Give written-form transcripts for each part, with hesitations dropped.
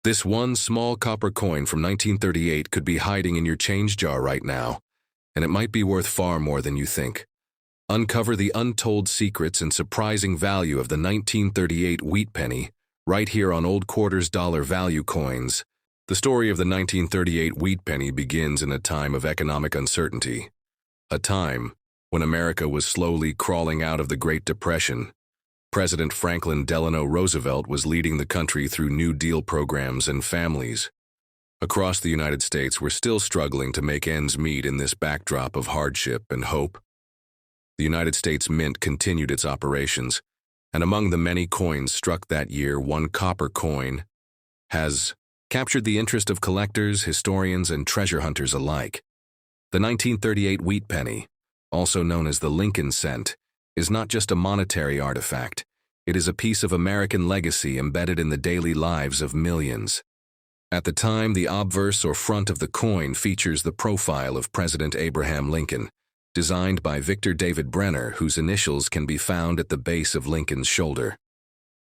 This one small copper coin from 1938 could be hiding in your change jar right now, and it might be worth far more than you think. Uncover the untold secrets and surprising value of the 1938 wheat penny right here on Old Quarters Dollar Value Coins. The story of the 1938 wheat penny begins in a time of economic uncertainty, a time when America was slowly crawling out of the Great Depression. President Franklin Delano Roosevelt was leading the country through New Deal programs, and families across the United States were still struggling to make ends meet in this backdrop of hardship and hope. The United States Mint continued its operations, and among the many coins struck that year, one copper coin has captured the interest of collectors, historians, and treasure hunters alike. The 1938 wheat penny, also known as the Lincoln cent, is not just a monetary artifact. It is a piece of American legacy embedded in the daily lives of millions. At the time, the obverse or front of the coin features the profile of President Abraham Lincoln, designed by Victor David Brenner, whose initials can be found at the base of Lincoln's shoulder.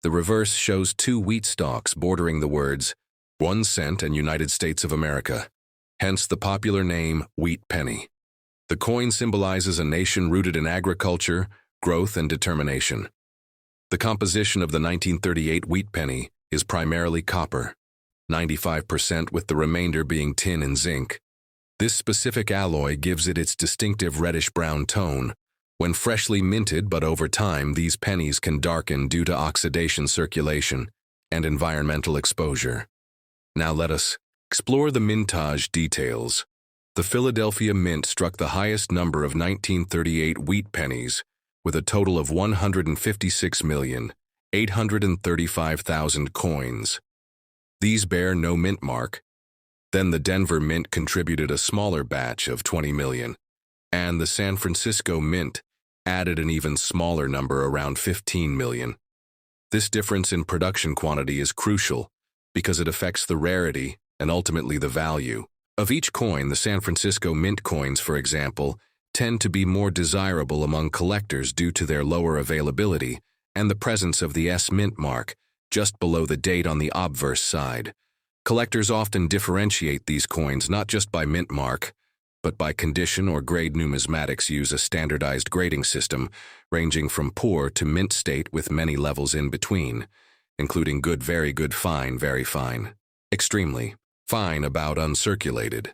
The reverse shows two wheat stalks bordering the words 1 cent and United States of America, hence the popular name wheat penny. The coin symbolizes a nation rooted in agriculture, growth, and determination. The composition of the 1938 wheat penny is primarily copper, 95%, with the remainder being tin and zinc. This specific alloy gives it its distinctive reddish-brown tone when freshly minted, but over time these pennies can darken due to oxidation, circulation, and environmental exposure. Now let us explore the mintage details. The Philadelphia Mint struck the highest number of 1938 wheat pennies, with a total of 156,835,000 coins. These bear no mint mark. Then the Denver Mint contributed a smaller batch of 20 million, and the San Francisco Mint added an even smaller number, around 15 million. This difference in production quantity is crucial because it affects the rarity and ultimately the value of each coin. The San Francisco Mint coins, for example, tend to be more desirable among collectors due to their lower availability and the presence of the S mint mark just below the date on the obverse side. Collectors often differentiate these coins not just by mint mark, but by condition or grade. Numismatics use a standardized grading system ranging from poor to mint state, with many levels in between, including good, very good, fine, very fine, extremely fine, about uncirculated,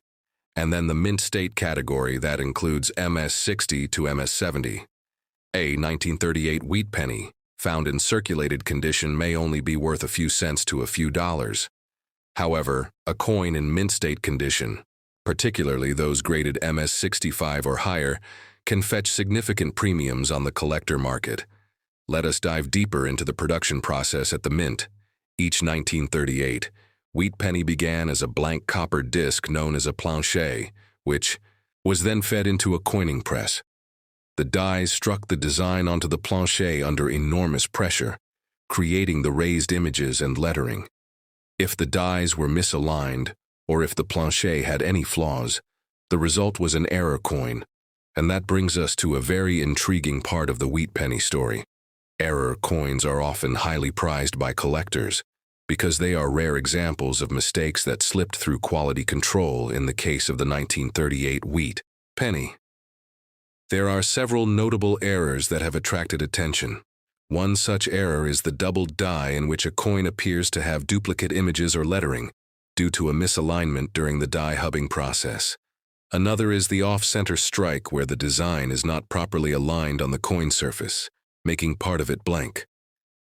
and then the mint state category that includes MS60 to MS70. A 1938 wheat penny found in circulated condition may only be worth a few cents to a few dollars. However, a coin in mint state condition, particularly those graded MS65 or higher, can fetch significant premiums on the collector market. Let us dive deeper into the production process at the mint. Each 1938 wheat penny began as a blank copper disc known as a plancher, which was then fed into a coining press. The dies struck the design onto the plancher under enormous pressure, creating the raised images and lettering. If the dies were misaligned, or if the plancher had any flaws, the result was an error coin. And that brings us to a very intriguing part of the wheat penny story. Error coins are often highly prized by collectors because they are rare examples of mistakes that slipped through quality control in the case of the 1938 wheat penny. There are several notable errors that have attracted attention. One such error is the doubled die, in which a coin appears to have duplicate images or lettering due to a misalignment during the die hubbing process. Another is the off-center strike, where the design is not properly aligned on the coin surface, making part of it blank.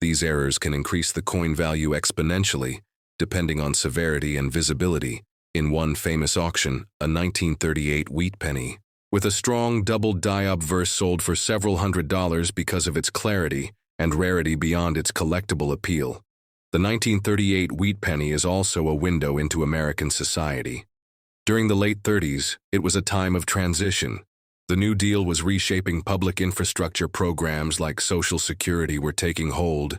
These errors can increase the coin value exponentially, depending on severity and visibility. In one famous auction, a 1938 wheat penny with a strong double die obverse sold for several $100s because of its clarity and rarity beyond its collectible appeal. The 1938 wheat penny is also a window into American society. During the late 30s, it was a time of transition. The New Deal was reshaping public infrastructure. Programs like Social Security were taking hold,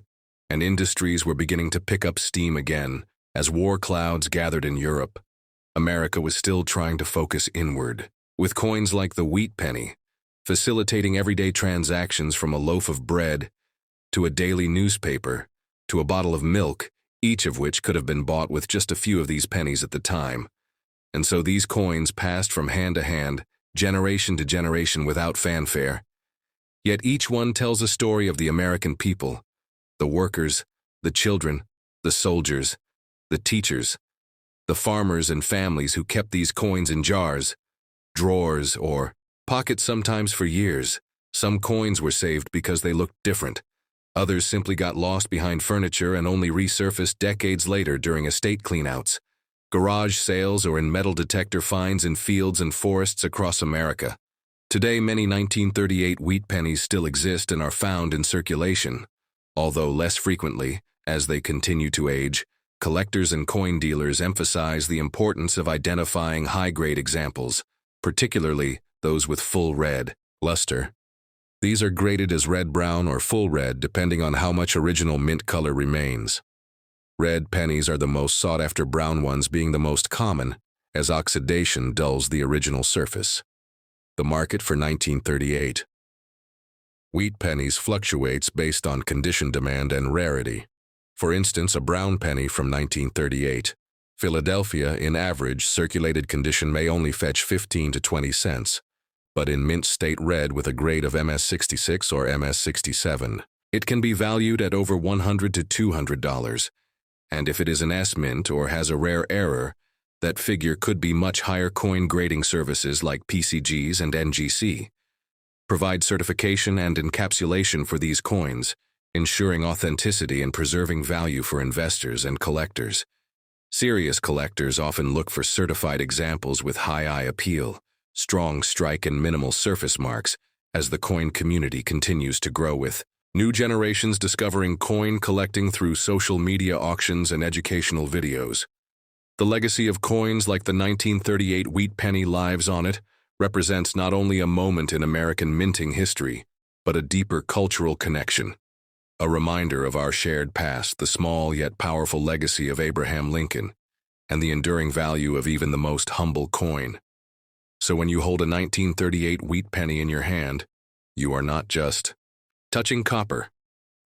and industries were beginning to pick up steam again. As war clouds gathered in Europe, America was still trying to focus inward, with coins like the wheat penny facilitating everyday transactions, from a loaf of bread to a daily newspaper to a bottle of milk. each of which could have been bought with just a few of these pennies at the time. And so these coins passed from hand to hand, generation to generation without fanfare. Yet each one tells a story of the American people, the workers, the children, the soldiers, the teachers, the farmers and families who kept these coins in jars, drawers, or pockets sometimes for years. Some coins were saved because they looked different. Others simply got lost behind furniture and only resurfaced decades later during estate cleanouts, garage sales, or in metal detector finds in fields and forests across America. Today, many 1938 wheat pennies still exist and are found in circulation, although less frequently. As they continue to age, collectors and coin dealers emphasize the importance of identifying high-grade examples, particularly those with full red luster. These are graded as red-brown or full red depending on how much original mint color remains. Red pennies are the most sought-after, brown ones being the most common, as oxidation dulls the original surface. The market for 1938. Wheat pennies fluctuates based on condition, demand, and rarity. For instance, a brown penny from 1938, Philadelphia, in average circulated condition may only fetch 15 to 20 cents, but in mint state red with a grade of MS66 or MS67, it can be valued at over $100 to $200, and if it is an S mint or has a rare error, that figure could be much higher. Coin grading services like PCGs and NGC provide certification and encapsulation for these coins, ensuring authenticity and preserving value for investors and collectors. Serious collectors often look for certified examples with high eye appeal, strong strike, and minimal surface marks, as the coin community continues to grow, with new generations discovering coin collecting through social media auctions and educational videos. The legacy of coins like the 1938 wheat penny lives on. It represents not only a moment in American minting history, but a deeper cultural connection. A reminder of our shared past, the small yet powerful legacy of Abraham Lincoln, and the enduring value of even the most humble coin. So when you hold a 1938 wheat penny in your hand, you are not just touching copper.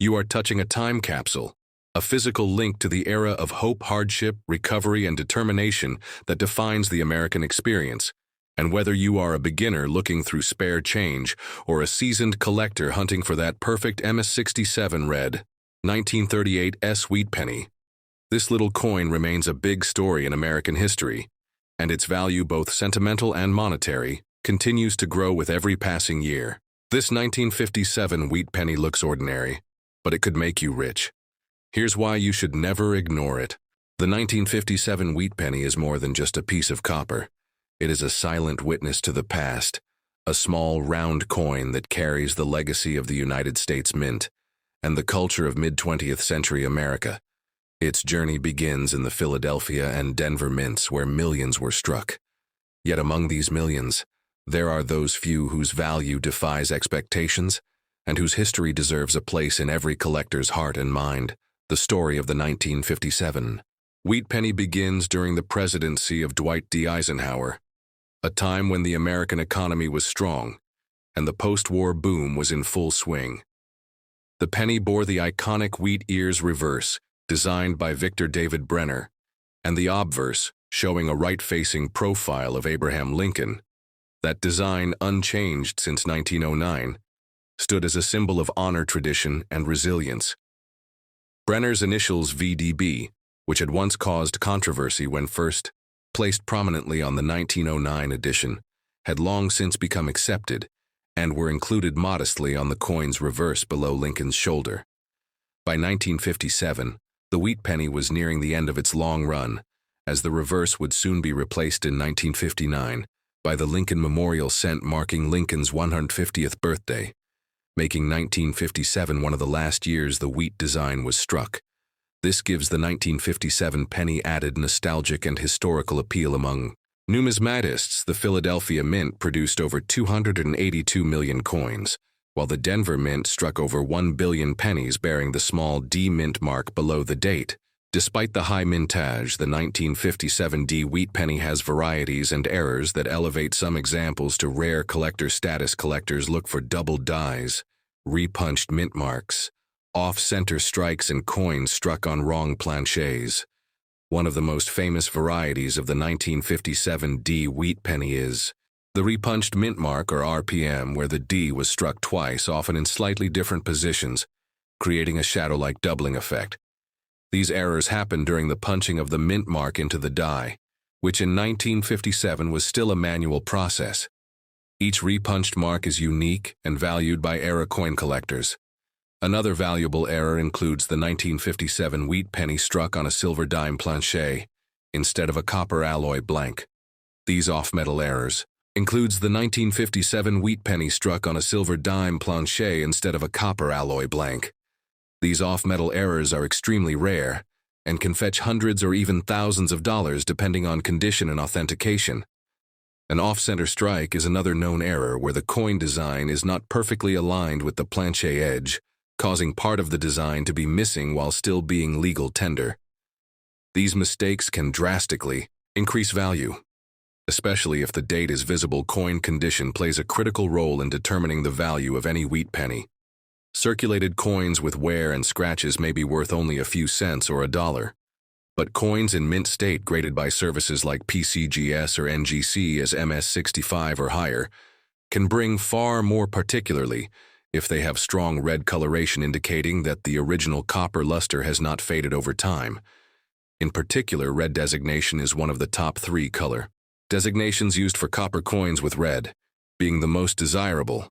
You are touching a time capsule, a physical link to the era of hope, hardship, recovery, and determination that defines the American experience. And whether you are a beginner looking through spare change or a seasoned collector hunting for that perfect MS67 red 1938 S wheat penny, this little coin remains a big story in American history, and its value, both sentimental and monetary, continues to grow with every passing year. This 1957 wheat penny looks ordinary, but it could make you rich. Here's why you should never ignore it. The 1957 wheat penny is more than just a piece of copper. It is a silent witness to the past, a small round coin that carries the legacy of the United States Mint and the culture of mid-20th century America. Its journey begins in the Philadelphia and Denver mints, where millions were struck. Yet among these millions, there are those few whose value defies expectations and whose history deserves a place in every collector's heart and mind. The story of the 1957 wheat penny begins during the presidency of Dwight D. Eisenhower, a time when the American economy was strong and the post-war boom was in full swing. The penny bore the iconic wheat ears reverse, designed by Victor David Brenner, and the obverse, showing a right-facing profile of Abraham Lincoln. That design, unchanged since 1909, stood as a symbol of honor, tradition, and resilience. Brenner's initials VDB, which had once caused controversy when first placed prominently on the 1909 edition, had long since become accepted and were included modestly on the coin's reverse below Lincoln's shoulder. By 1957, the wheat penny was nearing the end of its long run, as the reverse would soon be replaced in 1959 by the Lincoln Memorial Cent marking Lincoln's 150th birthday, making 1957 one of the last years the wheat design was struck. This gives the 1957 penny added nostalgic and historical appeal among numismatists. The Philadelphia Mint produced over 282 million coins, while the Denver Mint struck over 1 billion pennies bearing the small D mint mark below the date. Despite the high mintage, the 1957 D wheat penny has varieties and errors that elevate some examples to rare collector status. Collectors look for double dies, repunched mint marks, off-center strikes in coins struck on wrong planchets. One of the most famous varieties of the 1957 D wheat penny is the repunched mint mark, or RPM, where the D was struck twice, often in slightly different positions, creating a shadow-like doubling effect. These errors happened during the punching of the mint mark into the die, which in 1957 was still a manual process. Each repunched mark is unique and valued by era coin collectors. Another valuable error includes the 1957 wheat penny struck on a silver dime planchet instead of a copper alloy blank. These off-metal errors includes the 1957 wheat penny struck on a silver dime planchet instead of a copper alloy blank. These off-metal errors are extremely rare and can fetch hundreds or even thousands of dollars depending on condition and authentication. An off-center strike is another known error where the coin design is not perfectly aligned with the planchet edge, causing part of the design to be missing while still being legal tender. These mistakes can drastically increase value, especially if the date is visible. Coin condition plays a critical role in determining the value of any wheat penny. Circulated coins with wear and scratches may be worth only a few cents or $1, but coins in mint state graded by services like PCGS or NGC as MS65 or higher can bring far more, particularly if they have strong red coloration indicating that the original copper luster has not faded over time. In particular, red designation is one of the top 3 color designations used for copper coins, with red being the most desirable,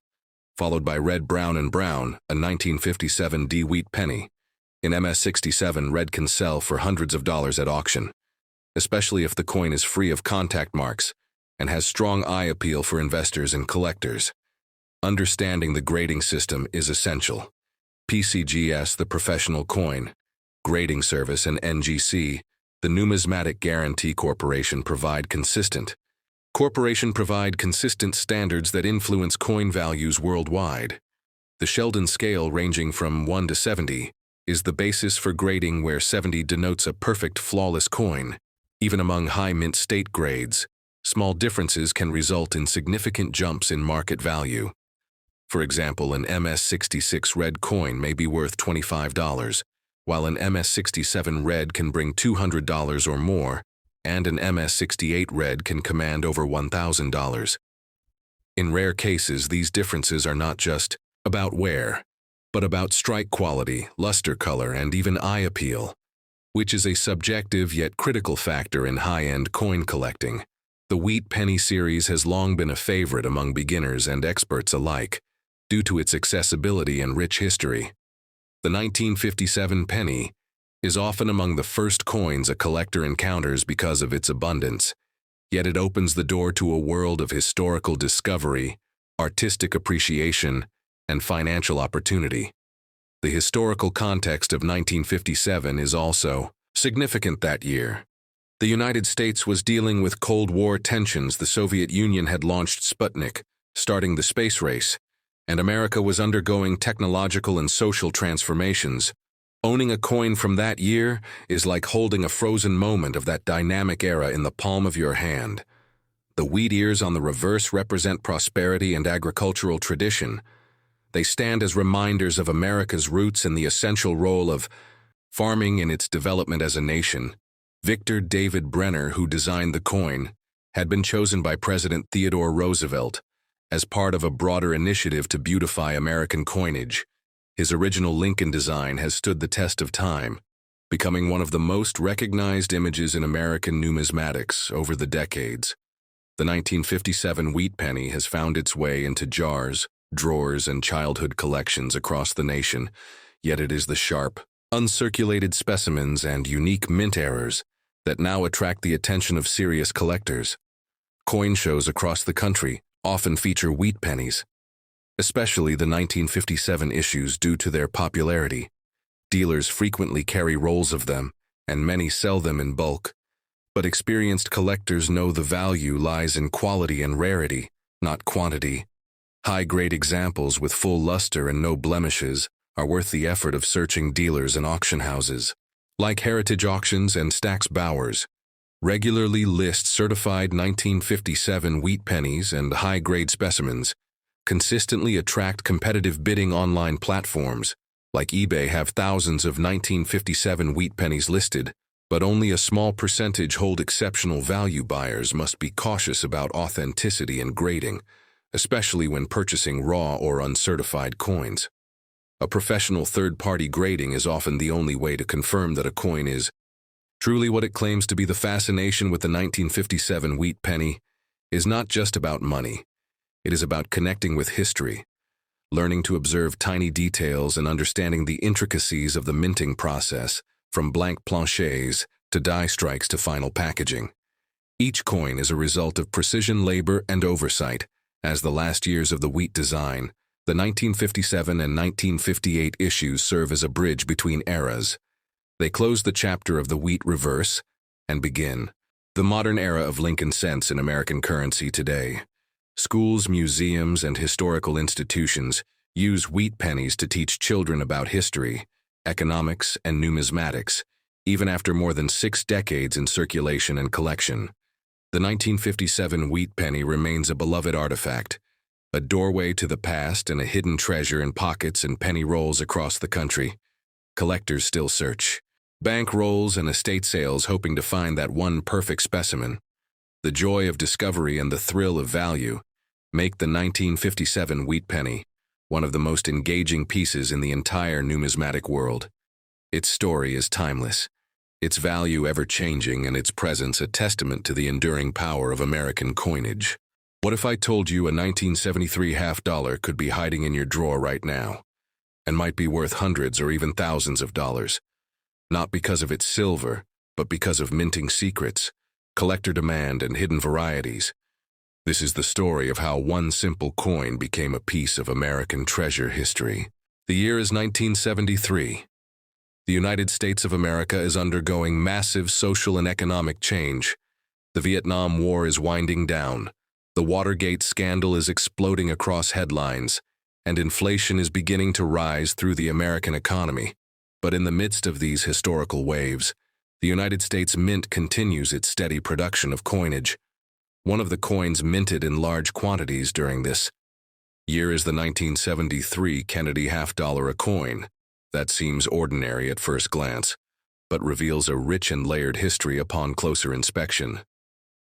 followed by red, brown, and brown. A 1957 D wheat penny in MS67 red can sell for hundreds of dollars at auction, especially if the coin is free of contact marks and has strong eye appeal for investors and collectors. Understanding the grading system is essential. PCGS, the Professional Coin Grading Service, and NGC, the Numismatic Guarantee Corporation, provide consistent standards that influence coin values worldwide. The Sheldon scale, ranging from 1 to 70, is the basis for grading, where 70 denotes a perfect, flawless coin. Even among high mint state grades, small differences can result in significant jumps in market value. For example, an MS66 red coin may be worth $25, while an MS67 red can bring $200 or more, and an MS68 red can command over $1,000. In rare cases, these differences are not just about wear, but about strike quality, luster color, and even eye appeal, which is a subjective yet critical factor in high-end coin collecting. The wheat penny series has long been a favorite among beginners and experts alike, due to its accessibility and rich history. The 1957 penny is often among the first coins a collector encounters because of its abundance, yet it opens the door to a world of historical discovery, artistic appreciation, and financial opportunity. The historical context of 1957 is also significant. That year, the United States was dealing with Cold War tensions. The Soviet Union had launched Sputnik, starting the space race, and America was undergoing technological and social transformations. Owning a coin from that year is like holding a frozen moment of that dynamic era in the palm of your hand. The wheat ears on the reverse represent prosperity and agricultural tradition. They stand as reminders of America's roots and the essential role of farming in its development as a nation. Victor David Brenner, who designed the coin, had been chosen by President Theodore Roosevelt as part of a broader initiative to beautify American coinage. His original Lincoln design has stood the test of time, becoming one of the most recognized images in American numismatics over the decades. The 1957 wheat penny has found its way into jars, drawers, and childhood collections across the nation, yet it is the sharp, uncirculated specimens and unique mint errors that now attract the attention of serious collectors. Coin shows across the country often feature wheat pennies, especially the 1957 issues. Due to their popularity, dealers frequently carry rolls of them, and many sell them in bulk. But experienced collectors know the value lies in quality and rarity, not quantity. High-grade examples with full luster and no blemishes are worth the effort of searching dealers and auction houses. Like Heritage Auctions and Stack's Bowers, regularly list certified 1957 wheat pennies and high-grade specimens, consistently attract competitive bidding online platforms, like eBay, have thousands of 1957 wheat pennies listed, but only a small percentage hold exceptional value. Buyers must be cautious about authenticity and grading, especially when purchasing raw or uncertified coins. A professional third-party grading is often the only way to confirm that a coin is truly what it claims to be. The fascination with the 1957 wheat penny is not just about money. It is about connecting with history, learning to observe tiny details and understanding the intricacies of the minting process, from blank planchets to die strikes to final packaging. Each coin is a result of precision, labor, and oversight, as the last years of the wheat design, the 1957 and 1958 issues, serve as a bridge between eras. They close the chapter of the wheat reverse and begin the modern era of Lincoln cents in American currency today. Schools, museums, and historical institutions use wheat pennies to teach children about history, economics, and numismatics, even after more than 6 decades in circulation and collection. The 1957 wheat penny remains a beloved artifact, a doorway to the past and a hidden treasure in pockets and penny rolls across the country. Collectors still search bank rolls and estate sales, hoping to find that one perfect specimen. The joy of discovery and the thrill of value make the 1957 wheat penny one of the most engaging pieces in the entire numismatic world. Its story is timeless, its value ever-changing, and its presence a testament to the enduring power of American coinage. What if I told you a 1973 half-dollar could be hiding in your drawer right now, and might be worth hundreds or even thousands of dollars? Not because of its silver, but because of minting secrets, collector demand, and hidden varieties. This is the story of how one simple coin became a piece of American treasure history. The year is 1973. The United States of America is undergoing massive social and economic change. The Vietnam War is winding down, the Watergate scandal is exploding across headlines, and inflation is beginning to rise through the American economy. But in the midst of these historical waves, the United States Mint continues its steady production of coinage. One of the coins minted in large quantities during this year is the 1973 Kennedy half-dollar, a coin that seems ordinary at first glance, but reveals a rich and layered history upon closer inspection.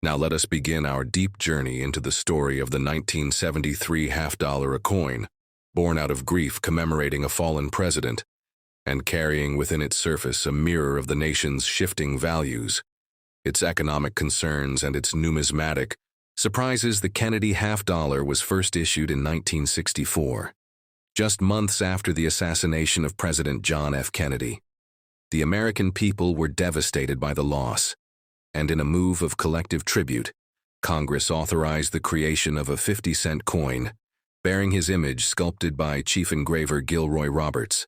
Now let us begin our deep journey into the story of the 1973 half-dollar, a coin born out of grief commemorating a fallen president, and carrying within its surface a mirror of the nation's shifting values, its economic concerns, and its numismatic surprises. The Kennedy half-dollar was first issued in 1964, just months after the assassination of President John F. Kennedy. The American people were devastated by the loss, and in a move of collective tribute, Congress authorized the creation of a 50-cent coin, bearing his image sculpted by chief engraver Gilroy Roberts.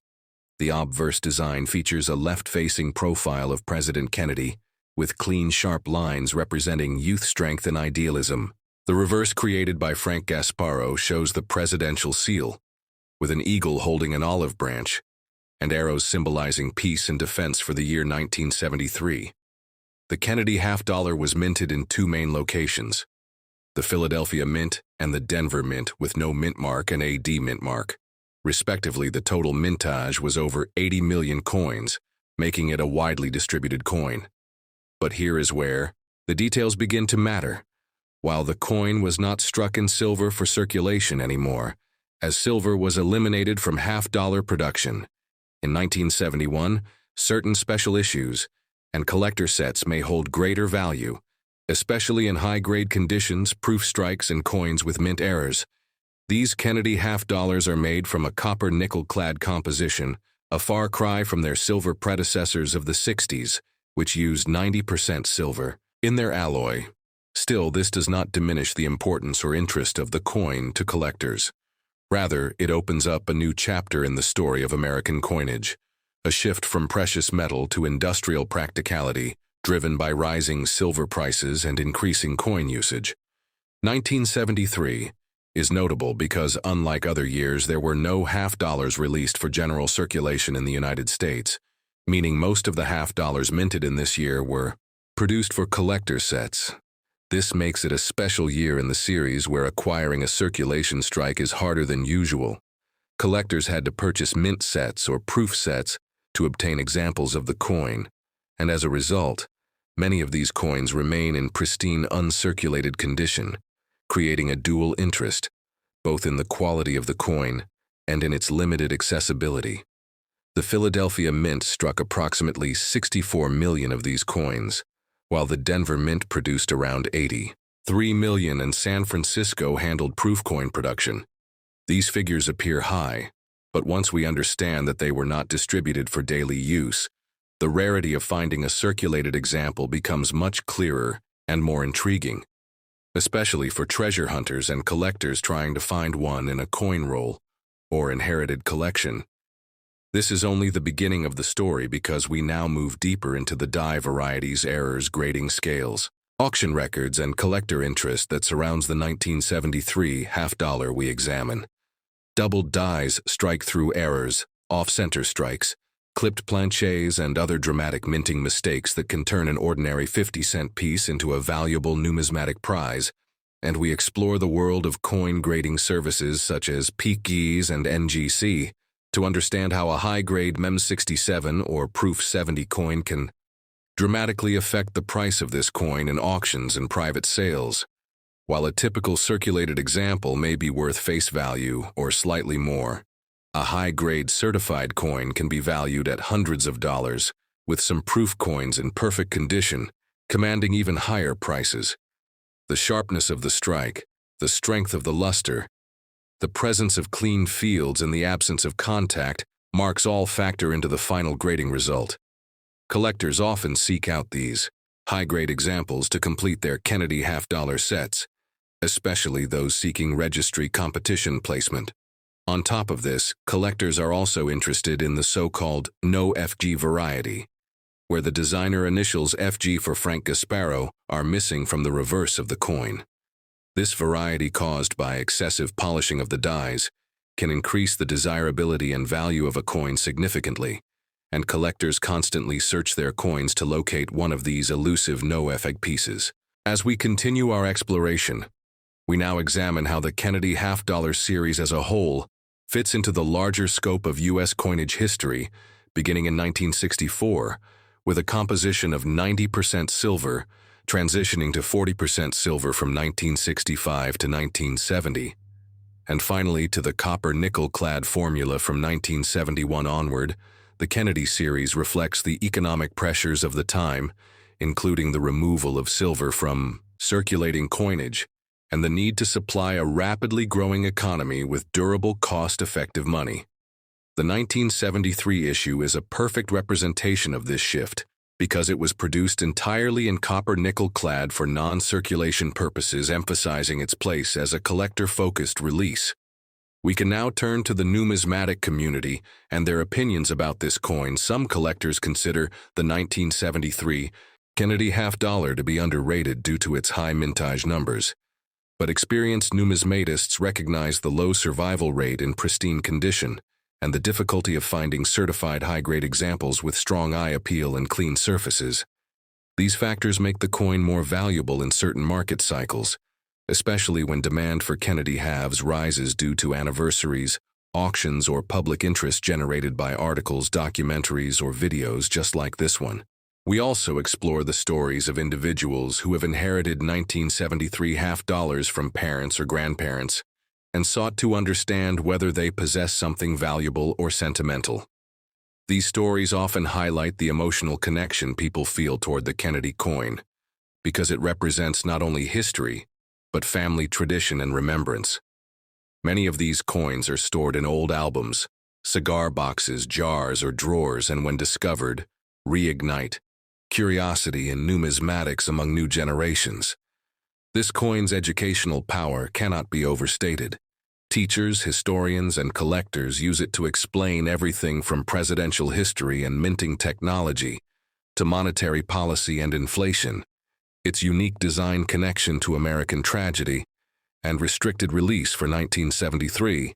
The obverse design features a left-facing profile of President Kennedy, with clean, sharp lines representing youth strength and idealism. The reverse, created by Frank Gasparo, shows the presidential seal, with an eagle holding an olive branch, and arrows symbolizing peace and defense for the year 1973. The Kennedy half-dollar was minted in 2 main locations, the Philadelphia Mint and the Denver Mint, with no mint mark and AD mint mark. Respectively, the total mintage was over 80 million coins, making it a widely distributed coin. But here is where the details begin to matter. While the coin was not struck in silver for circulation anymore, as silver was eliminated from half-dollar production, in 1971, certain special issues and collector sets may hold greater value, especially in high-grade conditions, proof strikes, and coins with mint errors. These Kennedy half-dollars are made from a copper nickel-clad composition, a far cry from their silver predecessors of the 60s, which used 90% silver in their alloy. Still, this does not diminish the importance or interest of the coin to collectors. Rather, it opens up a new chapter in the story of American coinage, a shift from precious metal to industrial practicality, driven by rising silver prices and increasing coin usage. 1973 is notable because, unlike other years, there were no half-dollars released for general circulation in the United States, meaning most of the half-dollars minted in this year were produced for collector sets. This makes it a special year in the series where acquiring a circulation strike is harder than usual. Collectors had to purchase mint sets or proof sets to obtain examples of the coin, and as a result, many of these coins remain in pristine uncirculated condition, creating a dual interest, both in the quality of the coin and in its limited accessibility. The Philadelphia Mint struck approximately 64 million of these coins, while the Denver Mint produced around 83 million, and San Francisco handled proof coin production. These figures appear high, but once we understand that they were not distributed for daily use, the rarity of finding a circulated example becomes much clearer and more intriguing, especially for treasure hunters and collectors trying to find one in a coin roll or inherited collection. This is only the beginning of the story, because we now move deeper into the die varieties, errors, grading scales, auction records, and collector interest that surrounds the 1973 half-dollar we examine. Doubled dies, strike-through errors, off-center strikes, clipped planchets, and other dramatic minting mistakes that can turn an ordinary 50-cent piece into a valuable numismatic prize, and we explore the world of coin grading services such as PeakGees and NGC to understand how a high-grade MEM 67 or Proof 70 coin can dramatically affect the price of this coin in auctions and private sales. While a typical circulated example may be worth face value or slightly more, a high-grade certified coin can be valued at hundreds of dollars, with some proof coins in perfect condition commanding even higher prices. The sharpness of the strike, the strength of the luster, the presence of clean fields, and the absence of contact marks all factor into the final grading result. Collectors often seek out these high-grade examples to complete their Kennedy half-dollar sets, especially those seeking registry competition placement. On top of this, collectors are also interested in the so-called no FG variety, where the designer initials FG for Frank Gasparo are missing from the reverse of the coin. This variety, caused by excessive polishing of the dies, can increase the desirability and value of a coin significantly, and collectors constantly search their coins to locate one of these elusive no FG pieces. As we continue our exploration, we now examine how the Kennedy half-dollar series as a whole fits into the larger scope of U.S. coinage history, beginning in 1964, with a composition of 90% silver, transitioning to 40% silver from 1965 to 1970, and finally to the copper-nickel-clad formula from 1971 onward. The Kennedy series reflects the economic pressures of the time, including the removal of silver from circulating coinage and the need to supply a rapidly growing economy with durable, cost-effective money. The 1973 issue is a perfect representation of this shift because it was produced entirely in copper-nickel-clad for non-circulation purposes, emphasizing its place as a collector-focused release. We can now turn to the numismatic community and their opinions about this coin. Some collectors consider the 1973 Kennedy half-dollar to be underrated due to its high mintage numbers, but experienced numismatists recognize the low survival rate in pristine condition and the difficulty of finding certified high-grade examples with strong eye appeal and clean surfaces. These factors make the coin more valuable in certain market cycles, especially when demand for Kennedy halves rises due to anniversaries, auctions, or public interest generated by articles, documentaries, or videos just like this one. We also explore the stories of individuals who have inherited 1973 half-dollars from parents or grandparents and sought to understand whether they possess something valuable or sentimental. These stories often highlight the emotional connection people feel toward the Kennedy coin, because it represents not only history, but family tradition and remembrance. Many of these coins are stored in old albums, cigar boxes, jars, or drawers, and when discovered, reignite curiosity in numismatics among new generations. This coin's educational power cannot be overstated. Teachers, historians, and collectors use it to explain everything from presidential history and minting technology to monetary policy and inflation. Its unique design connection to American tragedy and restricted release for 1973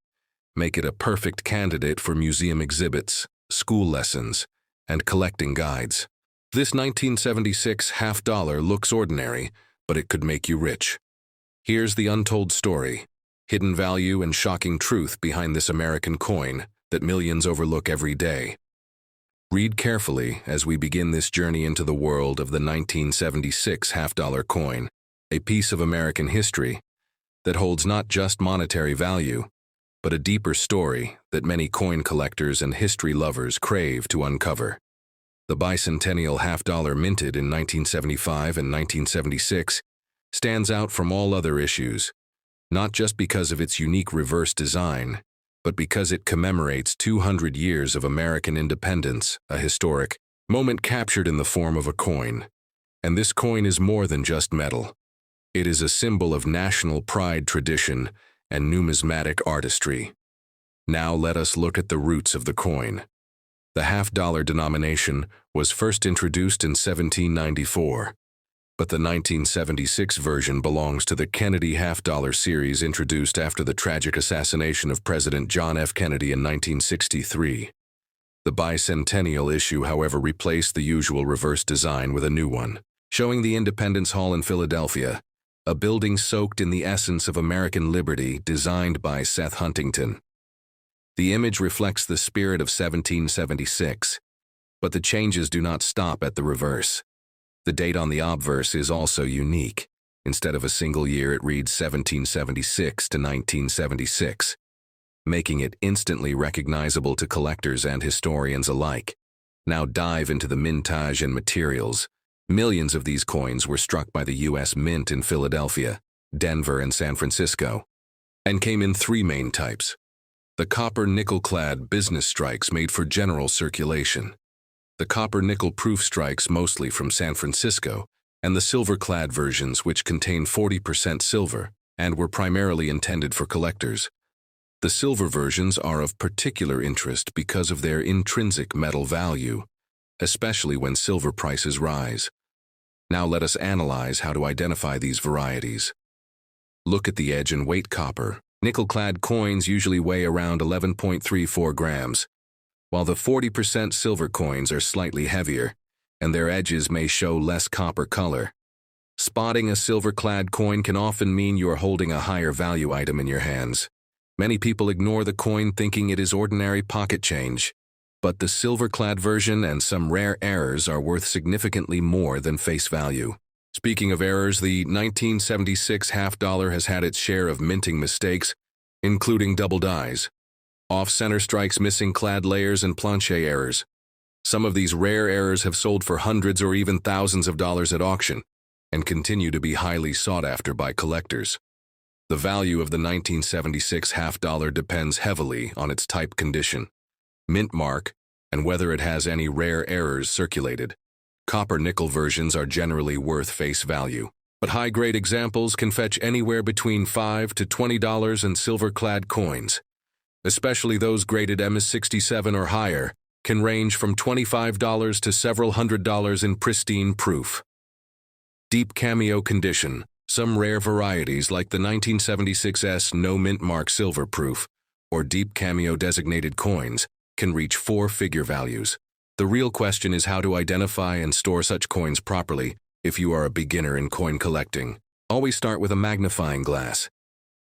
make it a perfect candidate for museum exhibits, school lessons, and collecting guides. This 1976 half-dollar looks ordinary, but it could make you rich. Here's the untold story. hidden value and shocking truth behind this American coin that millions overlook every day. Read carefully as we begin this journey into the world of the 1976 half-dollar coin, a piece of American history that holds not just monetary value, but a deeper story that many coin collectors and history lovers crave to uncover. The bicentennial half-dollar minted in 1975 and 1976 stands out from all other issues, not just because of its unique reverse design, but because it commemorates 200 years of American independence, a historic moment captured in the form of a coin. And this coin is more than just metal. It is a symbol of national pride, tradition, and numismatic artistry. Now let us look at the roots of the coin. The half-dollar denomination was first introduced in 1794, but the 1976 version belongs to the Kennedy half-dollar series introduced after the tragic assassination of President John F. Kennedy in 1963. The bicentennial issue, however, replaced the usual reverse design with a new one, showing the Independence Hall in Philadelphia, a building soaked in the essence of American liberty designed by Seth Huntington. The image reflects the spirit of 1776, but the changes do not stop at the reverse. The date on the obverse is also unique. Instead of a single year, it reads 1776 to 1976, making it instantly recognizable to collectors and historians alike. Now dive into the mintage and materials. Millions of these coins were struck by the U.S. Mint in Philadelphia, Denver, and San Francisco, and came in three main types. The copper nickel-clad business strikes made for general circulation, the copper nickel proof strikes mostly from San Francisco, and the silver-clad versions which contain 40% silver and were primarily intended for collectors. The silver versions are of particular interest because of their intrinsic metal value, especially when silver prices rise. Now let us analyze how to identify these varieties. Look at the edge and weight. Copper nickel-clad coins usually weigh around 11.34 grams, while the 40% silver coins are slightly heavier, and their edges may show less copper color. Spotting a silver-clad coin can often mean you are holding a higher value item in your hands. Many people ignore the coin thinking it is ordinary pocket change, but the silver-clad version and some rare errors are worth significantly more than face value. Speaking of errors, the 1976 half-dollar has had its share of minting mistakes, including double dies, off-center strikes, missing clad layers, and planche errors. Some of these rare errors have sold for hundreds or even thousands of dollars at auction and continue to be highly sought after by collectors. The value of the 1976 half-dollar depends heavily on its type, condition, mint mark, and whether it has any rare errors circulated. Copper-nickel versions are generally worth face value, but high-grade examples can fetch anywhere between $5 to $20, and silver-clad coins, especially those graded MS67 or higher, can range from $25 to several $100s in pristine proof. Deep cameo condition. Some rare varieties like the 1976 no mint mark silver proof or deep cameo designated coins can reach four-figure values. The real question is how to identify and store such coins properly if you are a beginner in coin collecting. Always start with a magnifying glass,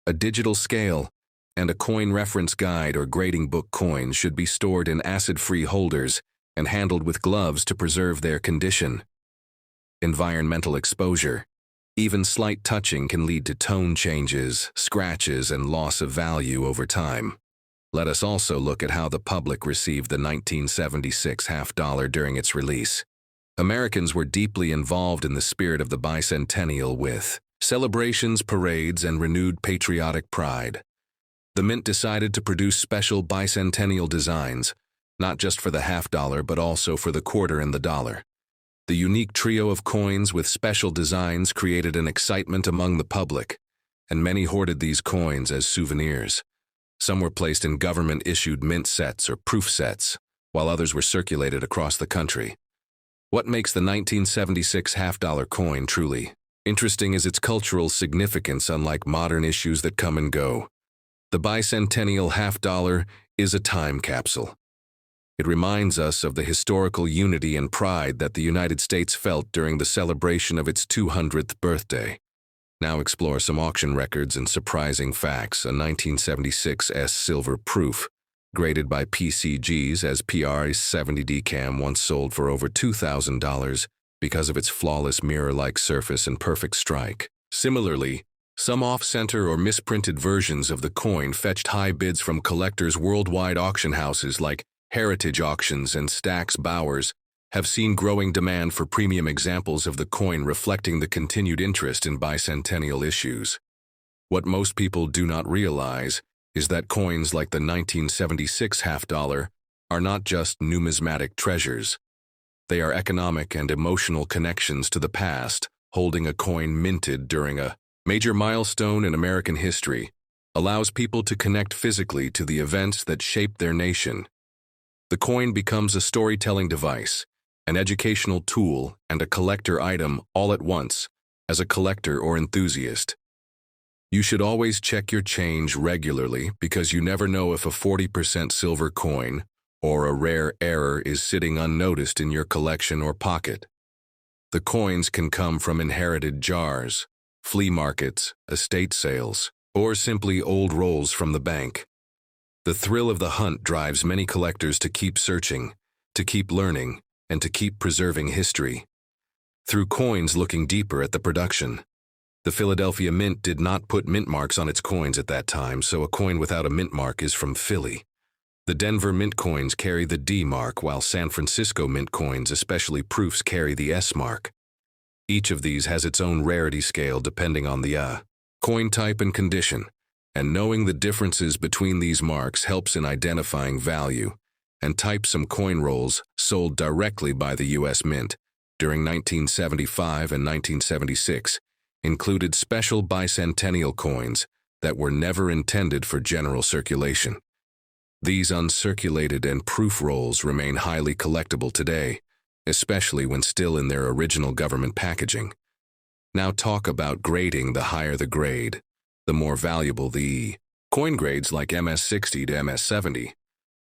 a digital scale, and a coin reference guide or grading book. Coins should be stored in acid-free holders and handled with gloves to preserve their condition. Environmental exposure. Even slight touching can lead to tone changes, scratches, and loss of value over time. Let us also look at how the public received the 1976 half-dollar during its release. Americans were deeply involved in the spirit of the bicentennial with celebrations, parades, and renewed patriotic pride. The Mint decided to produce special bicentennial designs, not just for the half-dollar but also for the quarter and the dollar. The unique trio of coins with special designs created an excitement among the public, and many hoarded these coins as souvenirs. Some were placed in government-issued mint sets or proof sets, while others were circulated across the country. What makes the 1976 half-dollar coin truly interesting is its cultural significance. Unlike modern issues that come and go, the bicentennial half-dollar is a time capsule. It reminds us of the historical unity and pride that the United States felt during the celebration of its 200th birthday. Now explore some auction records and surprising facts. A 1976 S silver proof, graded by PCGs as PR's 70D cam, once sold for over $2,000 because of its flawless mirror-like surface and perfect strike. Similarly, some off-center or misprinted versions of the coin fetched high bids from collectors. Worldwide auction houses like Heritage Auctions and Stack's Bowers have seen growing demand for premium examples of the coin, reflecting the continued interest in bicentennial issues. What most people do not realize is that coins like the 1976 half-dollar are not just numismatic treasures. They are economic and emotional connections to the past. Holding a coin minted during a major milestone in American history allows people to connect physically to the events that shaped their nation. The coin becomes a storytelling device, an educational tool, and a collector item all at once. As a collector or enthusiast, you should always check your change regularly, because you never know if a 40% silver coin or a rare error is sitting unnoticed in your collection or pocket. The coins can come from inherited jars, flea markets, estate sales, or simply old rolls from the bank. The thrill of the hunt drives many collectors to keep searching, to keep learning, and to keep preserving history. Through coins looking deeper at the production. The Philadelphia Mint did not put mint marks on its coins at that time, so a coin without a mint mark is from Philly. The Denver Mint coins carry the D mark, while San Francisco Mint coins, especially proofs, carry the S mark. Each of these has its own rarity scale depending on the coin type and condition, and knowing the differences between these marks helps in identifying value. And type some coin rolls sold directly by the U.S. Mint during 1975 and 1976 included special bicentennial coins that were never intended for general circulation. These uncirculated and proof rolls remain highly collectible today, especially when still in their original government packaging. Now talk about grading. The higher the grade, the more valuable the coin. Grades like MS60 to MS70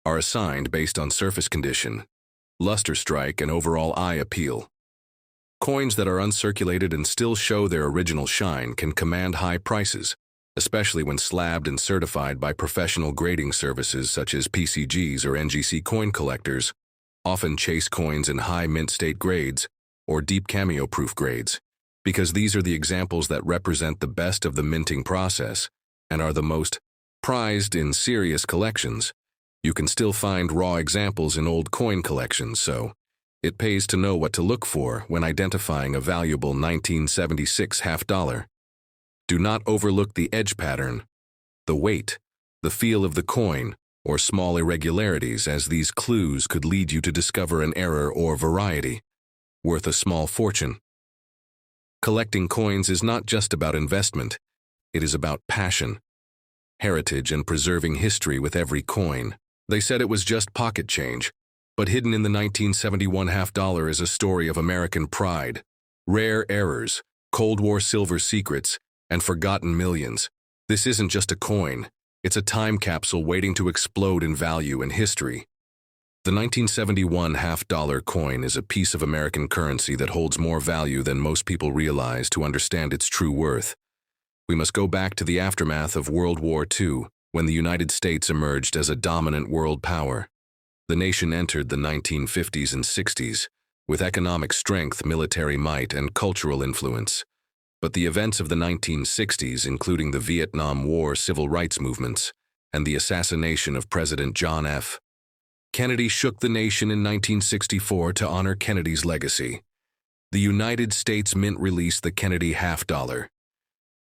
are assigned based on surface condition, luster strike, and overall eye appeal. Coins that are uncirculated and still show their original shine can command high prices, especially when slabbed and certified by professional grading services such as PCGs or NGC. Coin collectors often chase coins in high mint state grades or deep cameo proof grades, because these are the examples that represent the best of the minting process and are the most prized in serious collections. You can still find raw examples in old coin collections, so it pays to know what to look for when identifying a valuable 1976 half-dollar. Do not overlook the edge pattern, the weight, the feel of the coin, or small irregularities, as these clues could lead you to discover an error or variety worth a small fortune. Collecting coins is not just about investment. It is about passion, heritage, and preserving history with every coin. They said it was just pocket change, but hidden in the 1971 half-dollar is a story of American pride, rare errors, Cold War silver secrets, and forgotten millions. This isn't just a coin, it's a time capsule waiting to explode in value and history. The 1971 half-dollar coin is a piece of American currency that holds more value than most people realize. To understand its true worth, we must go back to the aftermath of World War II, when the United States emerged as a dominant world power. The nation entered the 1950s and 60s with economic strength, military might, and cultural influence. But the events of the 1960s, including the Vietnam War, civil rights movements, and the assassination of President John F. Kennedy, shook the nation. In 1964, to honor Kennedy's legacy, the United States Mint released the Kennedy half-dollar.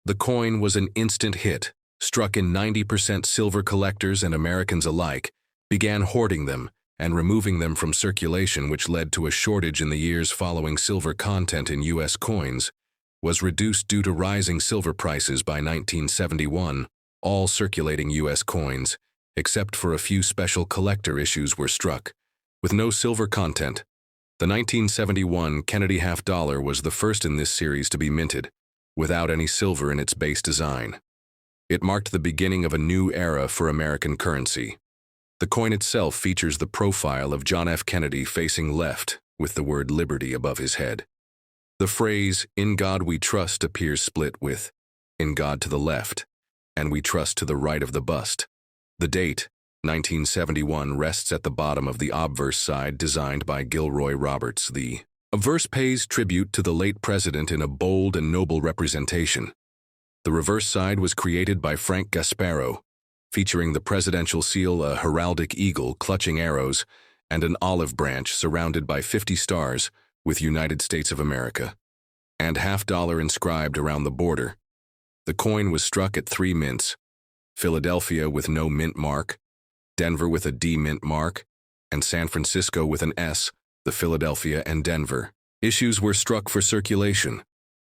The coin was an instant hit, struck in 90%. Silver collectors and Americans alike began hoarding them and removing them from circulation, which led to a shortage in the years following. Silver content in U.S. coins was reduced due to rising silver prices. By 1971, all circulating U.S. coins, except for a few special collector issues, were struck with no silver content. The 1971 Kennedy half-dollar was the first in this series to be minted, without any silver in its base design. It marked the beginning of a new era for American currency. The coin itself features the profile of John F. Kennedy facing left, with the word liberty above his head. The phrase, "In God We Trust," appears split with in God to the left, and we trust to the right of the bust. The date, 1971, rests at the bottom of the obverse side designed by Gilroy Roberts. The obverse pays tribute to the late president in a bold and noble representation. The reverse side was created by Frank Gasparo, featuring the presidential seal, a heraldic eagle clutching arrows, and an olive branch surrounded by 50 stars with United States of America, and $50 inscribed around the border. The coin was struck at 3 mints: Philadelphia with no mint mark, Denver with a D mint mark, and San Francisco with an S, the Philadelphia and Denver. Issues were struck for circulation,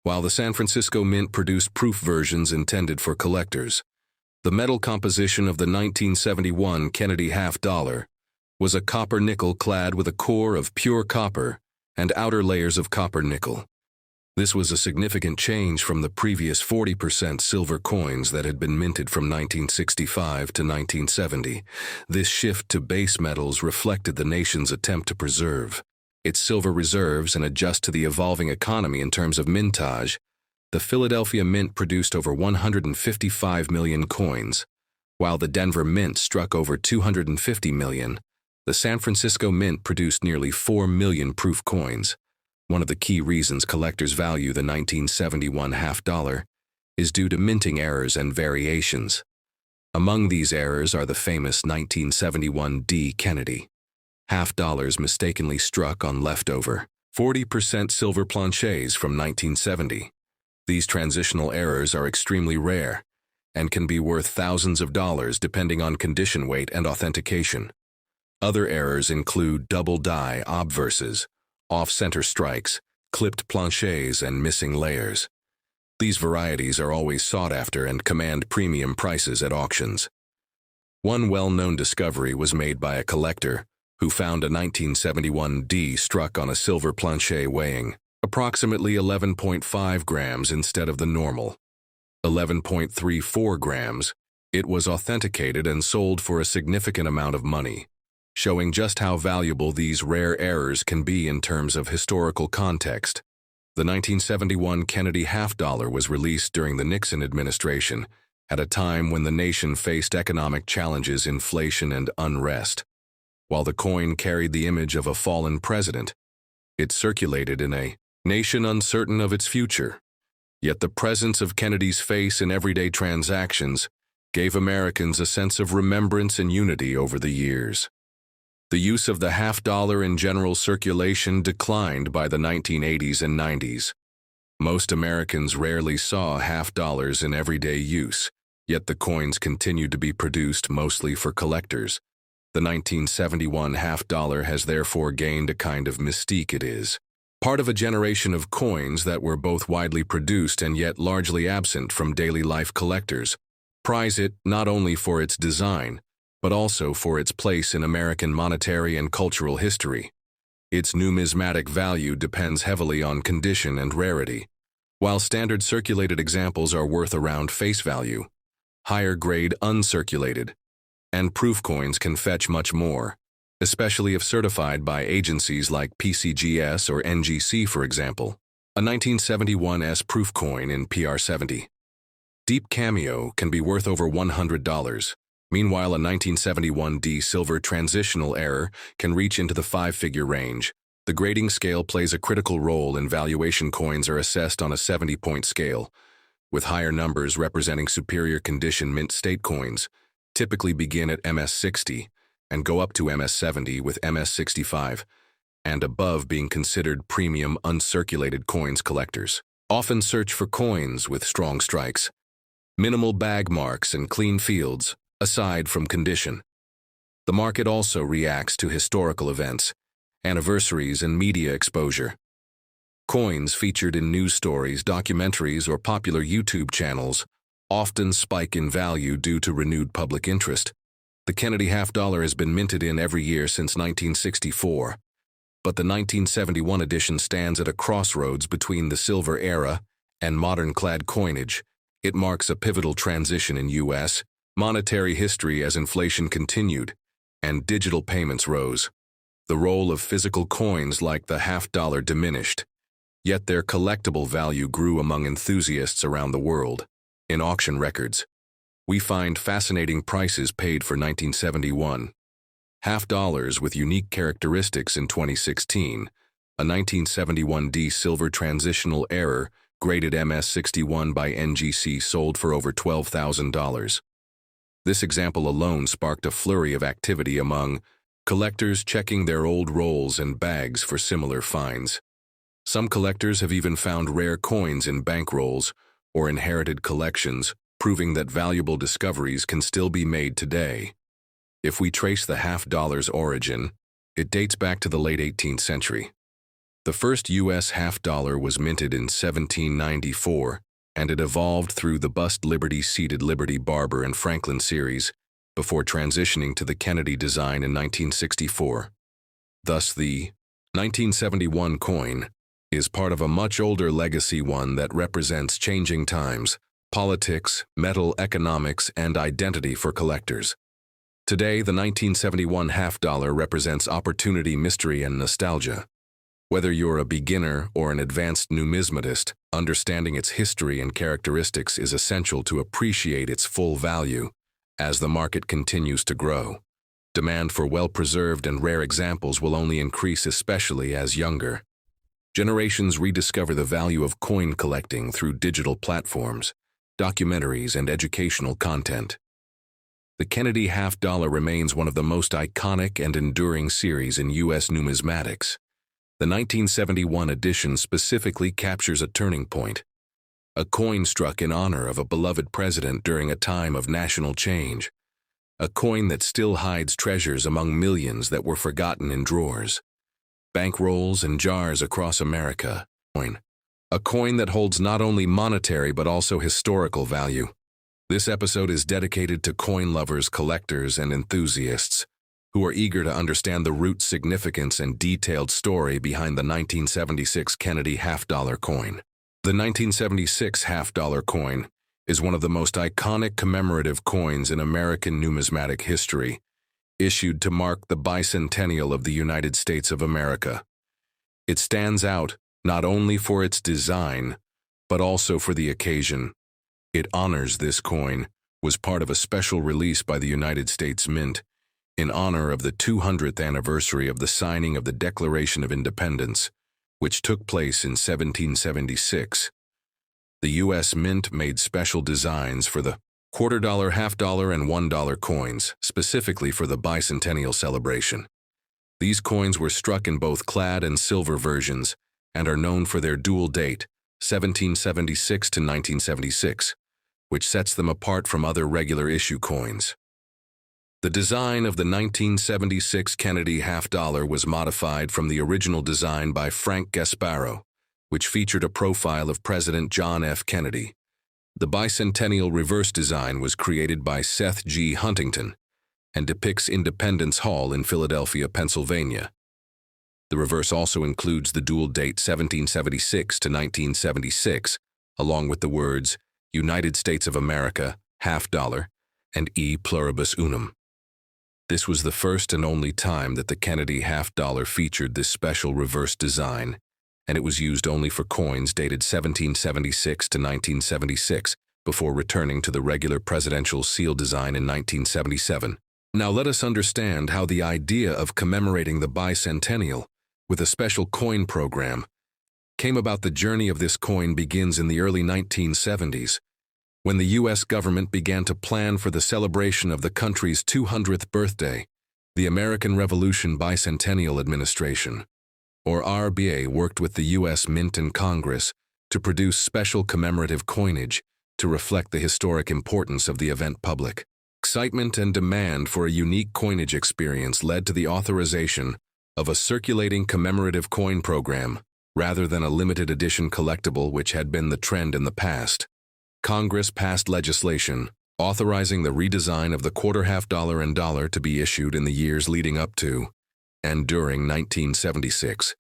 while the San Francisco Mint produced proof versions intended for collectors. The metal composition of the 1971 Kennedy $50 was a copper nickel clad with a core of pure copper and outer layers of copper nickel. This was a significant change from the previous 40% silver coins that had been minted from 1965 to 1970. This shift to base metals reflected the nation's attempt to preserve its silver reserves and adjust to the evolving economy in terms of mintage. The Philadelphia Mint produced over 155 million coins, while the Denver Mint struck over 250 million. The San Francisco Mint produced nearly 4 million proof coins. One of the key reasons collectors value the 1971 $50 is due to minting errors and variations. Among these errors are the famous 1971 D Kennedy $50 mistakenly struck on leftover 40% silver planchets from 1970. These transitional errors are extremely rare and can be worth thousands of dollars depending on condition, weight, and authentication. Other errors include double die obverses, off-center strikes, clipped planchets, and missing layers. These varieties are always sought after and command premium prices at auctions. One well-known discovery was made by a collector who found a 1971 D struck on a silver planchet weighing approximately 11.5 grams instead of the normal 11.34 grams. It was authenticated and sold for a significant amount of money, showing just how valuable these rare errors can be in terms of historical context. The 1971 Kennedy $50 was released during the Nixon administration, at a time when the nation faced economic challenges, inflation, and unrest. While the coin carried the image of a fallen president, it circulated in a nation uncertain of its future. Yet the presence of Kennedy's face in everyday transactions gave Americans a sense of remembrance and unity over the years. The use of the $50 in general circulation declined by the 1980s and 90s. Most Americans rarely saw $50 in everyday use, yet the coins continued to be produced mostly for collectors. The 1971 $50 has therefore gained a kind of mystique. It is part of a generation of coins that were both widely produced and yet largely absent from daily life. Collectors prize it not only for its design, but also for its place in American monetary and cultural history. Its numismatic value depends heavily on condition and rarity. While standard circulated examples are worth around face value, higher-grade uncirculated and proof coins can fetch much more, especially if certified by agencies like PCGS or NGC, for example. A 1971 S proof coin in PR70 Deep Cameo can be worth over $100. Meanwhile, a 1971 D silver transitional error can reach into the 5-figure range. The grading scale plays a critical role in valuation. Coins are assessed on a 70-point scale, with higher numbers representing superior condition mint state coins, typically begin at MS60 and go up to MS70, with MS65 and above being considered premium uncirculated coins. Collectors often search for coins with strong strikes, minimal bag marks, and clean fields, aside from condition. The market also reacts to historical events, anniversaries, and media exposure. Coins featured in news stories, documentaries, or popular YouTube channels often spike in value due to renewed public interest. The Kennedy $50 has been minted in every year since 1964, but the 1971 edition stands at a crossroads between the silver era and modern clad coinage. It marks a pivotal transition in U.S. monetary history as inflation continued and digital payments rose. The role of physical coins like the $50 diminished, yet their collectible value grew among enthusiasts around the world. In auction records, we find fascinating prices paid for 1971 half dollars with unique characteristics. In 2016, a 1971D silver transitional error graded MS61 by NGC sold for over $12,000. This example alone sparked a flurry of activity among collectors checking their old rolls and bags for similar finds. Some collectors have even found rare coins in bankrolls or inherited collections, proving that valuable discoveries can still be made today. If we trace the half-dollar's origin, it dates back to the late 18th century. The first U.S. half-dollar was minted in 1794, and it evolved through the bust Liberty seated Liberty Barber and Franklin series before transitioning to the Kennedy design in 1964. Thus, the 1971 coin is part of a much older legacy, one that represents changing times, politics, metal economics, and identity for collectors. Today, the 1971 half-dollar represents opportunity, mystery, and nostalgia. Whether you're a beginner or an advanced numismatist, understanding its history and characteristics is essential to appreciate its full value. As the market continues to grow, demand for well-preserved and rare examples will only increase, especially as younger generations rediscover the value of coin collecting through digital platforms, documentaries, and educational content. The Kennedy half-dollar remains one of the most iconic and enduring series in U.S. numismatics. The 1971 edition specifically captures a turning point, a coin struck in honor of a beloved president during a time of national change, a coin that still hides treasures among millions that were forgotten in drawers, bankrolls, and jars across America. A coin that holds not only monetary but also historical value. This episode is dedicated to coin lovers, collectors, and enthusiasts who are eager to understand the root significance and detailed story behind the 1976 Kennedy half-dollar coin. The 1976 half-dollar coin is one of the most iconic commemorative coins in American numismatic history, issued to mark the bicentennial of the United States of America. It stands out not only for its design, but also for the occasion. It honors this coin was part of a special release by the United States Mint in honor of the 200th anniversary of the signing of the Declaration of Independence, which took place in 1776. The U.S. Mint made special designs for the $quarter-dollar, half-dollar, and $1 coins, specifically for the bicentennial celebration. These coins were struck in both clad and silver versions and are known for their dual date, 1776 to 1976, which sets them apart from other regular issue coins. The design of the 1976 Kennedy half-dollar was modified from the original design by Frank Gasparro, which featured a profile of President John F. Kennedy. The bicentennial reverse design was created by Seth G. Huntington and depicts Independence Hall in Philadelphia, Pennsylvania. The reverse also includes the dual date 1776 to 1976, along with the words United States of America, half-dollar, and E pluribus unum. This was the first and only time that the Kennedy half-dollar featured this special reverse design, and it was used only for coins dated 1776 to 1976 before returning to the regular presidential seal design in 1977. Now let us understand how the idea of commemorating the bicentennial with a special coin program came about. The journey of this coin begins in the early 1970s, when the U.S. government began to plan for the celebration of the country's 200th birthday. The American Revolution Bicentennial Administration, or RBA, worked with the U.S. Mint and Congress to produce special commemorative coinage to reflect the historic importance of the event. Public excitement and demand for a unique coinage experience led to the authorization of a circulating commemorative coin program, rather than a limited edition collectible, which had been the trend in the past. Congress passed legislation authorizing the redesign of the quarter, half-dollar, and dollar to be issued in the years leading up to and during 1976.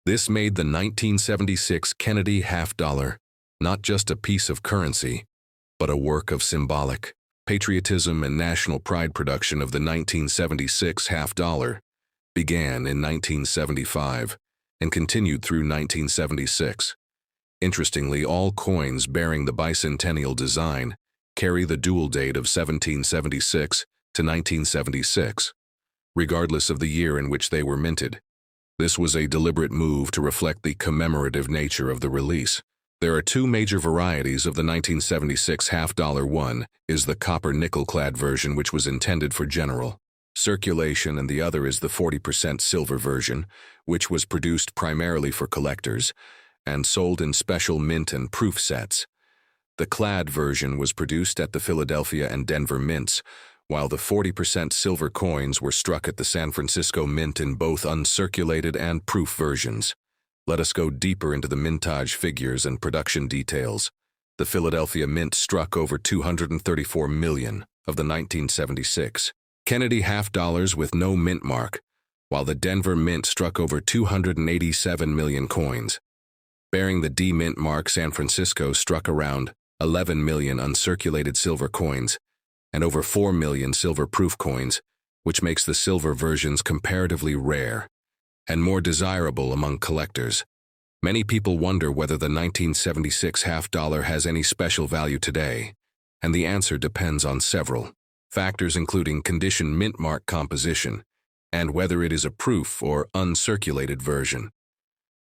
This made the 1976 Kennedy half-dollar not just a piece of currency, but a work of symbolic patriotism and national pride. Production of the 1976 half-dollar began in 1975 and continued through 1976. Interestingly, all coins bearing the bicentennial design carry the dual date of 1776 to 1976, regardless of the year in which they were minted. This was a deliberate move to reflect the commemorative nature of the release. There are two major varieties of the 1976 half-dollar. One is the copper-nickel-clad version, which was intended for general circulation, and the other is the 40% silver version, which was produced primarily for collectors and sold in special mint and proof sets. The clad version was produced at the Philadelphia and Denver mints, while the 40% silver coins were struck at the San Francisco Mint in both uncirculated and proof versions. Let us go deeper into the mintage figures and production details. The Philadelphia Mint struck over 234 million of the 1976 Kennedy half-dollars with no mint mark, while the Denver Mint struck over 287 million coins. Bearing the D mint mark, San Francisco struck around 11 million uncirculated silver coins and over 4 million silver proof coins, which makes the silver versions comparatively rare and more desirable among collectors. Many people wonder whether the 1976 half-dollar has any special value today, and the answer depends on several factors, including condition, mint mark composition, and whether it is a proof or uncirculated version.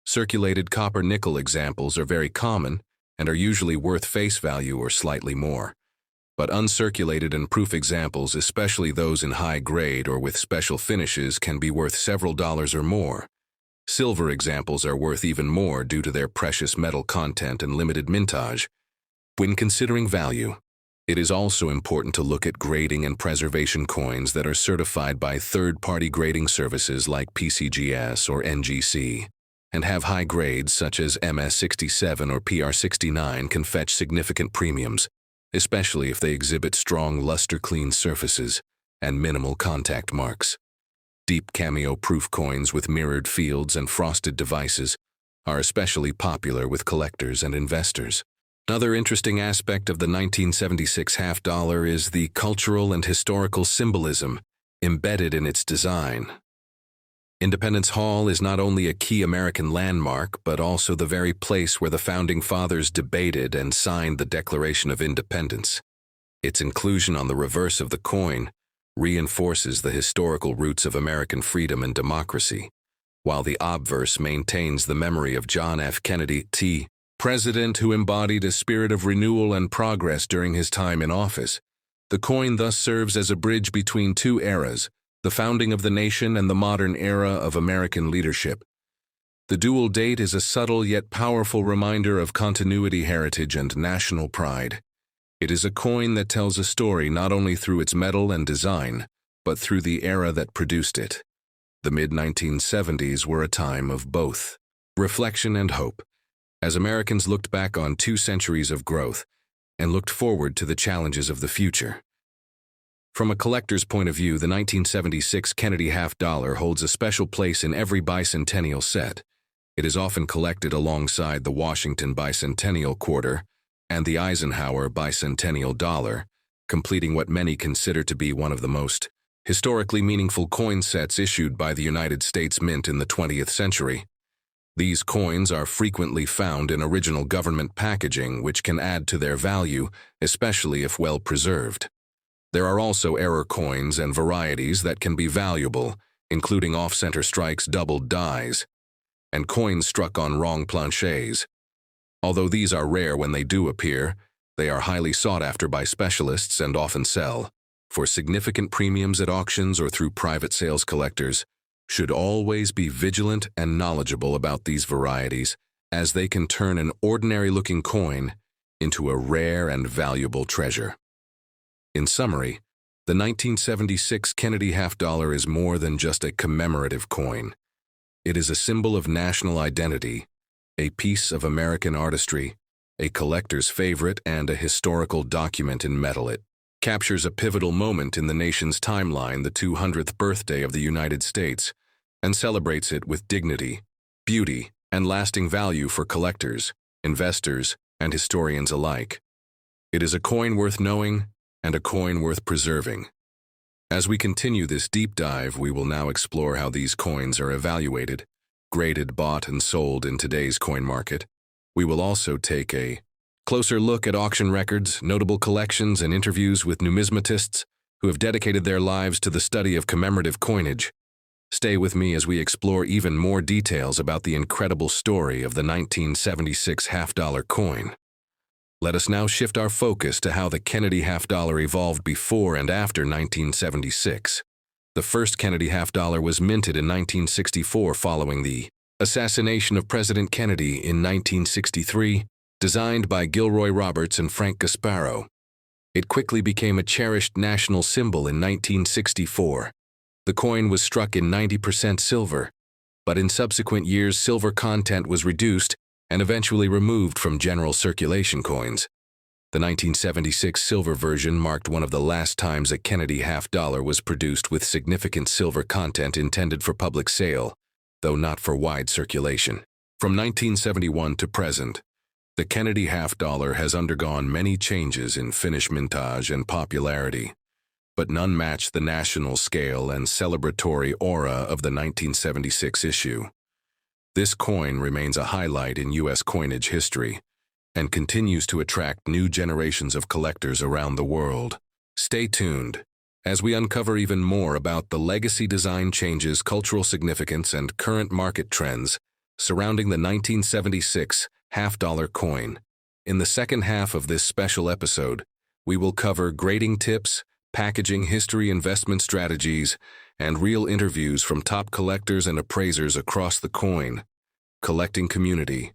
Circulated copper-nickel examples are very common and are usually worth face value or slightly more. But uncirculated and proof examples, especially those in high grade or with special finishes, can be worth several dollars or more. Silver examples are worth even more due to their precious metal content and limited mintage. When considering value, it is also important to look at grading and preservation coins that are certified by third-party grading services like PCGS or NGC, and have high grades such as MS67 or PR69 can fetch significant premiums, especially if they exhibit strong luster-clean surfaces and minimal contact marks. Deep cameo-proof coins with mirrored fields and frosted devices are especially popular with collectors and investors. Another interesting aspect of the 1976 half-dollar is the cultural and historical symbolism embedded in its design. Independence Hall is not only a key American landmark, but also the very place where the Founding Fathers debated and signed the Declaration of Independence. Its inclusion on the reverse of the coin reinforces the historical roots of American freedom and democracy, while the obverse maintains the memory of John F. Kennedy, President who embodied a spirit of renewal and progress during his time in office. The coin thus serves as a bridge between two eras, the founding of the nation and the modern era of American leadership. The dual date is a subtle yet powerful reminder of continuity, heritage, and national pride. It is a coin that tells a story not only through its metal and design, but through the era that produced it. The mid-1970s were a time of both reflection and hope, as Americans looked back on 2 centuries of growth and looked forward to the challenges of the future. From a collector's point of view, the 1976 Kennedy half-dollar holds a special place in every bicentennial set. It is often collected alongside the Washington Bicentennial Quarter and the Eisenhower Bicentennial Dollar, completing what many consider to be one of the most historically meaningful coin sets issued by the United States Mint in the 20th century. These coins are frequently found in original government packaging, which can add to their value, especially if well preserved. There are also error coins and varieties that can be valuable, including off-center strikes, doubled dies, and coins struck on wrong planchets. Although these are rare when they do appear, they are highly sought after by specialists and often sell for significant premiums at auctions or through private sales. Collectors should always be vigilant and knowledgeable about these varieties, as they can turn an ordinary-looking coin into a rare and valuable treasure. In summary, the 1976 Kennedy half-dollar is more than just a commemorative coin. It is a symbol of national identity, a piece of American artistry, a collector's favorite, and a historical document in metal. It captures a pivotal moment in the nation's timeline, the 200th birthday of the United States, and celebrates it with dignity, beauty, and lasting value for collectors, investors, and historians alike. It is a coin worth knowing and a coin worth preserving. As we continue this deep dive, we will now explore how these coins are evaluated, graded, bought, and sold in today's coin market, We will also take a closer look at auction records, notable collections, and interviews with numismatists who have dedicated their lives to the study of commemorative coinage. Stay with me as we explore even more details about the incredible story of the 1976 half-dollar coin. Let us now shift our focus to how the Kennedy half-dollar evolved before and after 1976. The first Kennedy half-dollar was minted in 1964 following the assassination of President Kennedy in 1963, designed by Gilroy Roberts and Frank Gasparo. It quickly became a cherished national symbol in 1964. The coin was struck in 90% silver, but in subsequent years silver content was reduced and eventually removed from general circulation coins. The 1976 silver version marked one of the last times a Kennedy half-dollar was produced with significant silver content intended for public sale, though not for wide circulation. From 1971 to present, the Kennedy half-dollar has undergone many changes in finish, mintage, and popularity, but none match the national scale and celebratory aura of the 1976 issue. This coin remains a highlight in U.S. coinage history and continues to attract new generations of collectors around the world. Stay tuned as we uncover even more about the legacy, design changes, cultural significance, and current market trends surrounding the 1976 half-dollar coin. In the second half of this special episode, we will cover grading tips, packaging history, investment strategies, and real interviews from top collectors and appraisers across the coin collecting community.